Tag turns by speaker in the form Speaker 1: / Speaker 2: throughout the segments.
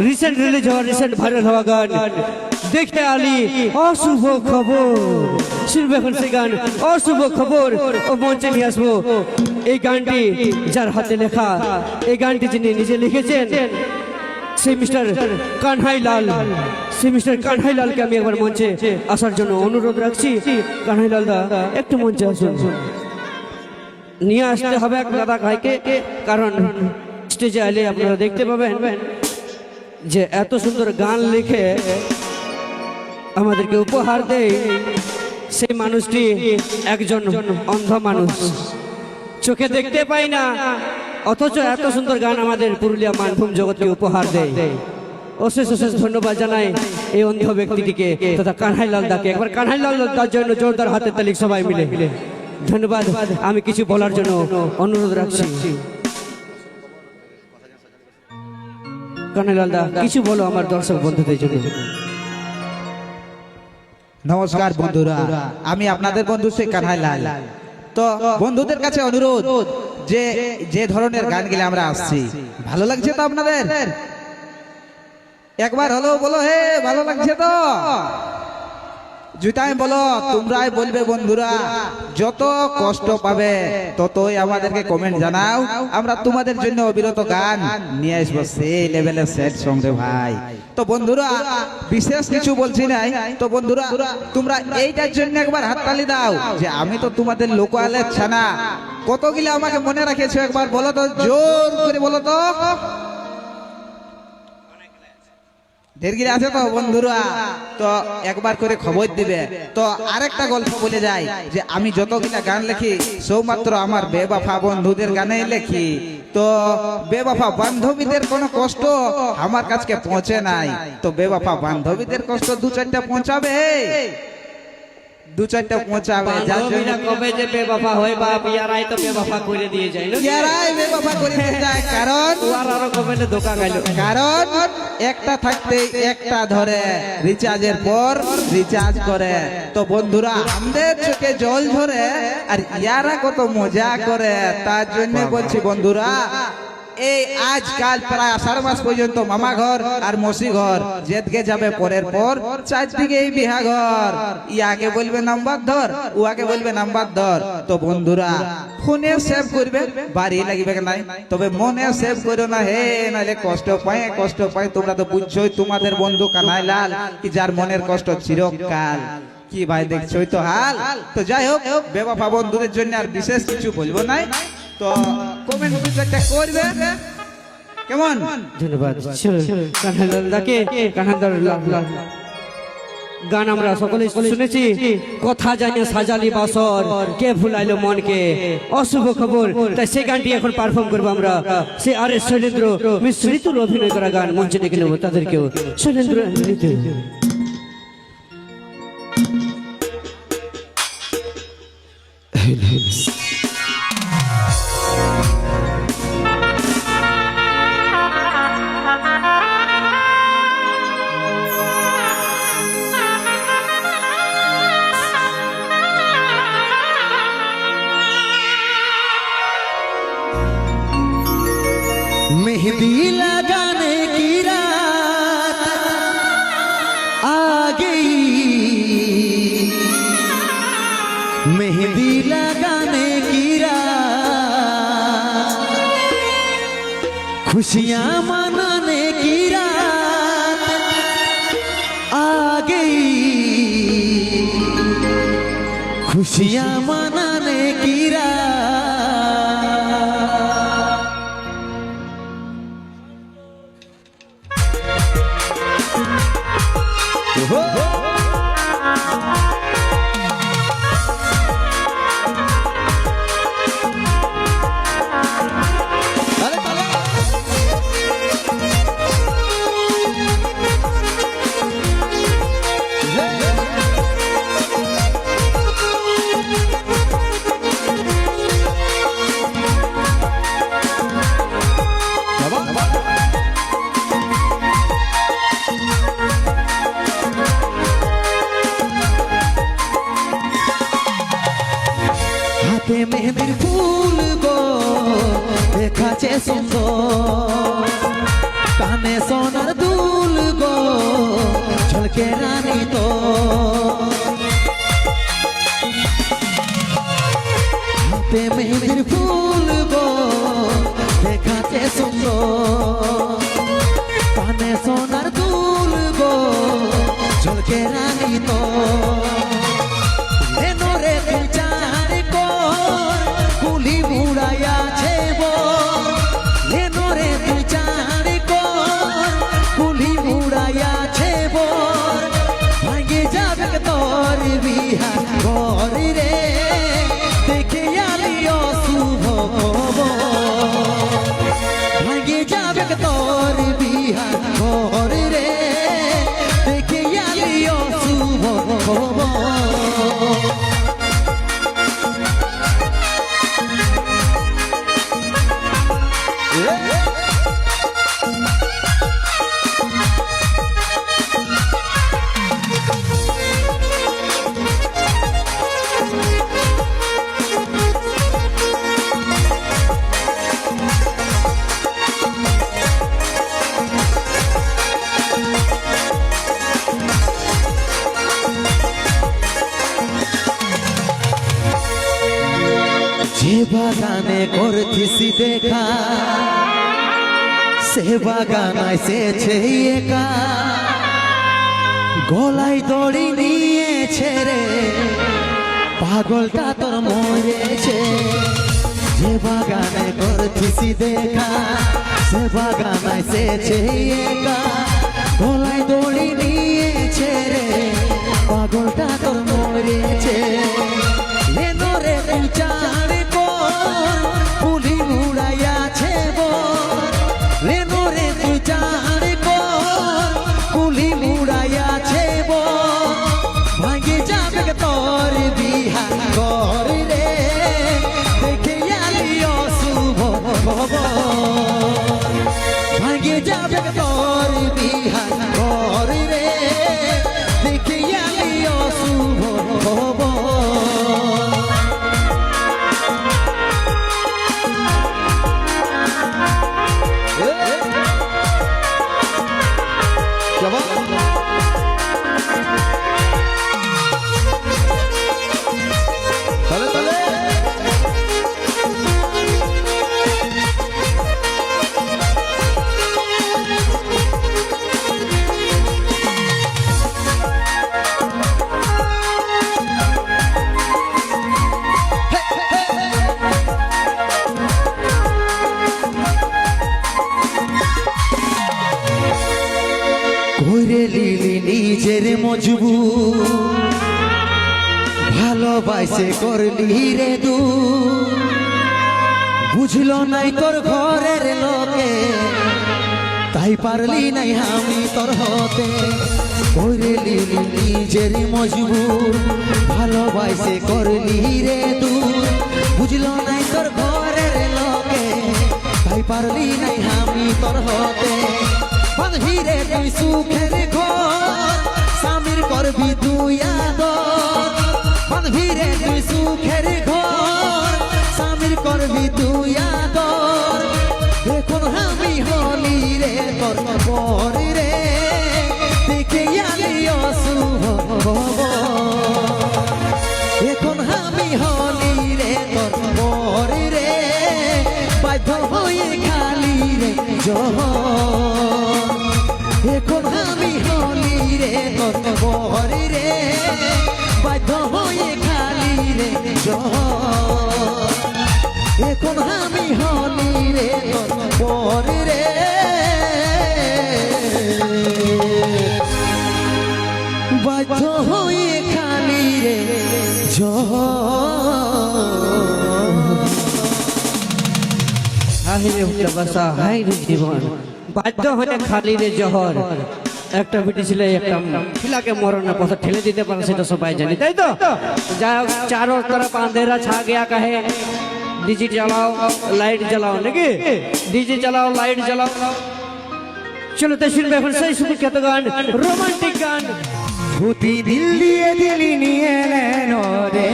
Speaker 1: Recent release হওয়া recent viral হওয়া গান দেখে আলি অশুভ খবর। শুনবে এখন সেই গান অশুভ খবর ও মঞ্চে নিয়ে আসবো এই গানটি যার হাতে লেখা, এই গানটি যিনি নিজে লিখেছেন সেই মিস্টার কানহাই লাল। সেই মিস্টার কানহাই লালকে আমি একবার মঞ্চে আসার জন্য অনুরোধ রাখছি। কানহাই লাল দা একটু মঞ্চে আসুন। নিয়ে আসতে হবে এক দাদা ভাইকে, কারণ স্টেজে এলে আপনারা দেখতে পাবেন যে এত সুন্দর গান লিখে আমাদেরকে উপহার দেয় সেই মানুষটি একজন অন্ধ মানুষ, চোখে দেখতে পাই না, অথচ এত সুন্দর গান আমাদের পুরুলিয়া মানভূম জগৎকে উপহার দেয়। অশেষ অশেষ ধন্যবাদ জানাই এই অন্ধ ব্যক্তিটিকে তথা কানহাই লাল দাকে। একবার কানহাই লাল দার জন্য জোরদার হাতে তালি সবাই মিলে। ধন্যবাদ। আমি কিছু বলার জন্য অনুরোধ রাখছি। কানহাই লাল দা কিছু বলো আমার দর্শক বন্ধুদের জন্য।
Speaker 2: নমস্কার বন্ধুরা, আমি আপনাদের বন্ধু শেখ কানহাই লাল। তো বন্ধুদের কাছে অনুরোধ যে যে ধরনের গান গেলে আমরা আসছি, ভালো লাগছে তো আপনাদের? একবার হলো বলো হে ভালো লাগছে তো? জুতাই বলো, তোমরাই বলবে বন্ধুরা। যত কষ্ট পাবে ততই আমাদেরকে কমেন্ট জানাও, আমরা তোমাদের জন্য অবিরত গান নিয়ে আসবো সেই লেভেলের সেট সং রে ভাই। তো বন্ধুরা বিশেষ কিছু বলছি নাই, তো বন্ধুরা তোমরা এইটার জন্য একবার হাততালি দাও যে আমি তো তোমাদের লোকালের ছানা। কতগুলো আমাকে মনে রাখেছো একবার বলো তো, জোর করে বলো তো। ঢেরগিরে আছে তো বন্ধুরা? তো একবার করে খবর দিবে। তো আরেকটা গল্প বলে যাই যে আমি যতগুলা গান লিখি সৌমাত্র আমার বেবাফা বন্ধুদের গানেই লিখি। তো বেবাফা বান্ধবীদের কোনো কষ্ট আমার কাছে পৌঁছে নাই, তো বেবাফা বান্ধবীদের কষ্ট দু চারটা পৌঁছাবে, দু চারটা পৌঁছাবে।
Speaker 1: কবে যে বেবাফা হয় বাপ, ইয়ারাই তো বেবাফা করে দিয়ে যায় না,
Speaker 2: ইয়ারাই বেবাফা করে দিয়ে যায়। কারণ
Speaker 1: আরো কবে ধোকা গাইলো,
Speaker 2: কারণ একটা থাকতে একটা ধরে, রিচার্জের পর রিচার্জ করে। তো বন্ধুরা আমাদের চোখে জল ঝরে আর ইয়ারা কত মজা করে। তার জন্য বলছি বন্ধুরা, এই আজকাল প্রায় আষাঢ় মাস পর্যন্ত মামা ঘর আর মসি ঘর, যেদিকে যাবে পরের পর চারদিকে এই বিহা ঘর। ইয়াকে বলবে নাম্বার ধর, উয়াকে বলবে নাম্বার ধর। তো বন্ধুরা ফোনে সেভ করবে, বাড়ি লাগবে নাই, তবে মনে সেভ করো না হে, নাহলে কষ্ট পায় কষ্ট পায়। তোমরা তো বুঝছোই তোমাদের বন্ধু কানহাই লাল কি যার মনের কষ্ট চিরকাল। কি ভাই দেখছোই তো হাল। তো যাই হোক, বেবাফা বন্ধুদের জন্য আর বিশেষ কিছু বলবো নাই। তো কমেন্ট একটা করবে কেমন?
Speaker 1: ধন্যবাদ। কানহাই লাল দাকে, কানহাই লাল গান আমরা সকলে শুনেছি। কথা জানে সাজালি বাসর, কে ভুলাইলো মনকে, অশুভ খবর। তাই সেই গানটি এখন পারফর্ম করবো আমরা। সে আর এস শৈলেন্দ্র মিশ্রিতুর অভিনয় করা গান মঞ্চে ডেকে নেবো তাদেরকেও। শৈলেন্দ্র
Speaker 3: मेहंदी लगाने की रात आ गई, मेहंदी लगाने की रात, खुशियां मनाने की रात आ गई, खुशियां मनाने की रात। হাতে মেহেদির ফুল গো দেখাচ্ছে সুন্দর, কানে সোনার ঝলকে রানী তো হাতে মেহেদির ফুল গো দেখাতে সুন্দর কানে সোনার দুল গো ঝলকে রানী তো রে তুই চার কর কুলি মুড়াইয়াছে রে তুই চার কর কুলি মুড়াইয়াছে বর ভাঙে যাবে তোর বিহার ঘর রে দেখে আলি অশুভ ভাঙে যাবে তোর বিহার ঘর রে দেখে আলি অশুভ যে বাগানে করছিস দেখা সে বাগান এসেছে একা গলায় দড়ি নিয়েছে রে পাগলটা তোর মরেছে যে বাগানে করছিস দেখা সে বাগান এসেছে একা গলায় দড়ি নিয়েছে রে পাগলটা তোর মরেছে রে তুই চার পুলি মুড়াইয়াছে রে তুই চার কুলি মুড়াইয়াছে ভাঙে যাবে তোর বিহার ঘর রে দেখে আলি অশুভ ভাঙে যাবে তোর বিহার ঘর রে দেখে আলি অশুভ করে লিলি নিজের মজবুর ভালোবাসে করলি রে দু বুঝলো নাই তোর ঘরের লোকে তাই পারলি নাই আমি তোর হতে করে লিলি নিজের মজবুর ভালোবাসে করলি রে দু বুঝলো নাই তোর ঘরের লোকে তাই পারলি নাই আমি তোর হতে বাঁধবি রে তুই সুখের ঘর স্বামীর করবি তুই আদর বাঁধবি রে তুই সুখের ঘর স্বামীর করবি তুই আদর এখন আমি হলি রে তোর বর রে দেখে আলি অশুভ এখন আমি হলি রে তোর বর রে বাধ্য হয়ে খালি রে এখন আমি হলি রে তোর বর রে বাধ্য হয়ে খালি রে এখন আমি হলি রে তোর বর রে বাধ্য হয়ে খালি রে
Speaker 1: হাই রে ভালোবাসা হাই রে জীবন বাধ্য হয়ে খালি রে জহর একটা বিটি ছিল একটা খিলাকে মরণের পথে ঠেলে দিতে পারে সেটা সবাই জানি তাই তো যাই হোক চাरों तरफ अंधेरा छा गया कहे डीजे जलाओ लाइट जलाओ नाকি डीजे जलाओ लाइट जलाओ চলো তাই শুনবে এখন সেই সুখ্যাত গান রোমান্টিক গান
Speaker 3: ভূতি দিল দিয়ে দিলি নিয়ে নেন রে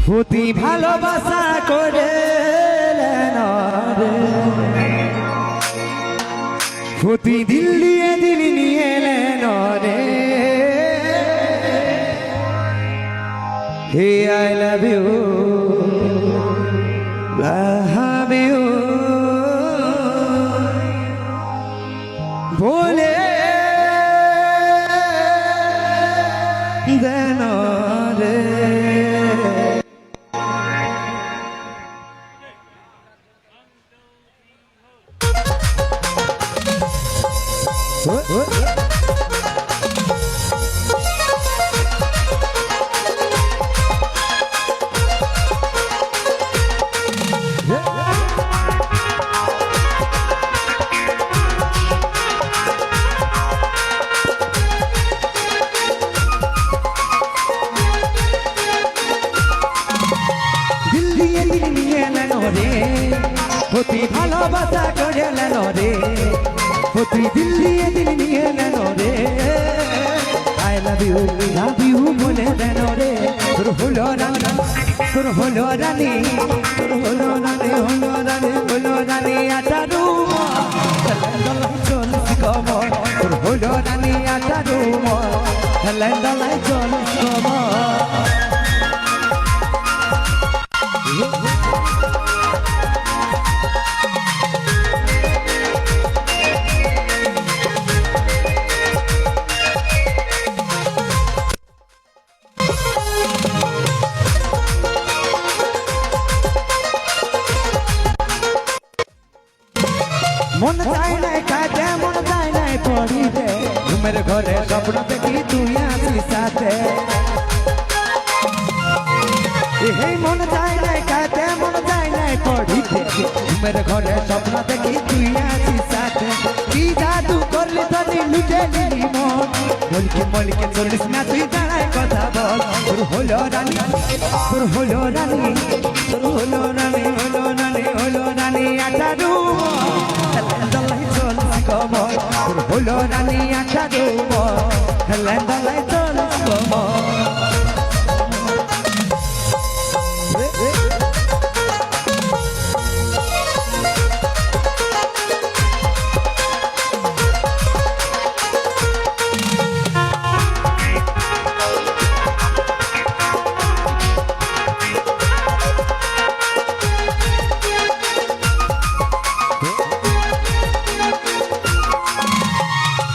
Speaker 3: ভূতি ভালোবাসা করে প্রতিদিন দিয়ে দিন নিয়ে এলেন রে হে I love you love you বলে দেন রে অতি ভালোবাসা করে নেন রে অতি দিল দিয়ে দিল নিয়ে নেন রে আই লাভ ইউ বলে দেন রে তোর হলো রানী তোর হলো রানী তোর হলো রানী হলো রানী হলো রানী আটারু চল কমর তোর হলো রানী আটারু হেলেন্দালাই চল কমর মন চাই নাই কাটে মন চাই নাই পড়িতে ঘুমের ঘরে স্বপ্ন দেখি তুই আসিস সাথে এই মন চাই নাই কাটে মন চাই নাই পড়িতে ঘুমের ঘরে স্বপ্ন দেখি তুই আসিস সাথে কি জাদু করলি তনি লুটে নিলি মন মলকে চলিস না তুই দাঁড়ায় কথা বল তোর হলো রানী তোর হলো রানী তোর হলো রানী হলো রানী হলো রানী আটারু কমর তোর হলো রানী আটারু হেলেন্দালাই চল কমর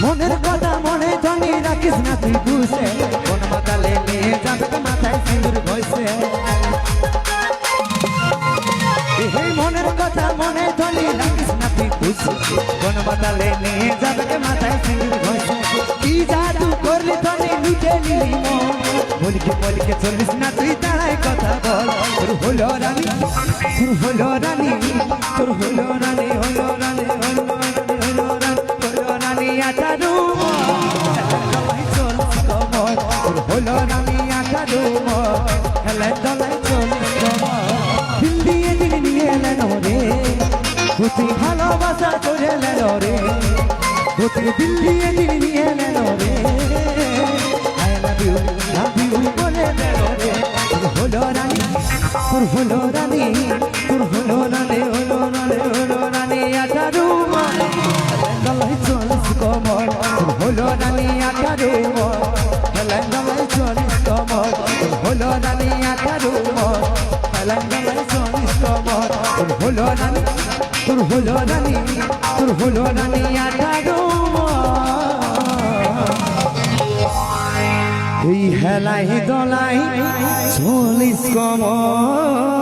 Speaker 3: মনের কথা মনে ধনি রাখিস না তুই বুঝে কোন মাতালে নিয়ে যাবে মাথায় সিঁদুর ঘষে এই মনের কথা মনে ধনি রাখিস না তুই বুঝে কোন মাতালে নিয়ে যাবে মাথায় সিঁদুর ঘষে কি জাদু করলি ধনি লুটে নিলি মন বলকে চলিস না তুই দাঁড়ায় কথা বল তোর হলো রানী তোর হলো রানী তোর হলো রানী হলো রানী হলো রানী হলো রানী হলো রানী আটারু চল কমর তোর হলো রানী আটারু হেলেন্দালাই চল কমর দিল দিয়ে দিল নিয়ে এলেন রে অতি ভালোবাসা করে এলেন রে অতি দিল দিয়ে দিল নিয়ে এলেন রে আই লাভ ইউ বলে দেন রে তোর হলো রানী তোর হলো রানী তোর হলো রানী হলো রানী হলো রানী আটারু হেলেন্দালাই চল কমর তোর হলো রানী আটারু হেলেন্দালাই চল কমর তোর হলো রানী আটারু হেলেন্দালাই চল কমর তোর হলো রানী তোর হলো রানী তোর হলো রানী আটারু এই হেলাই দলাই চলিস কমর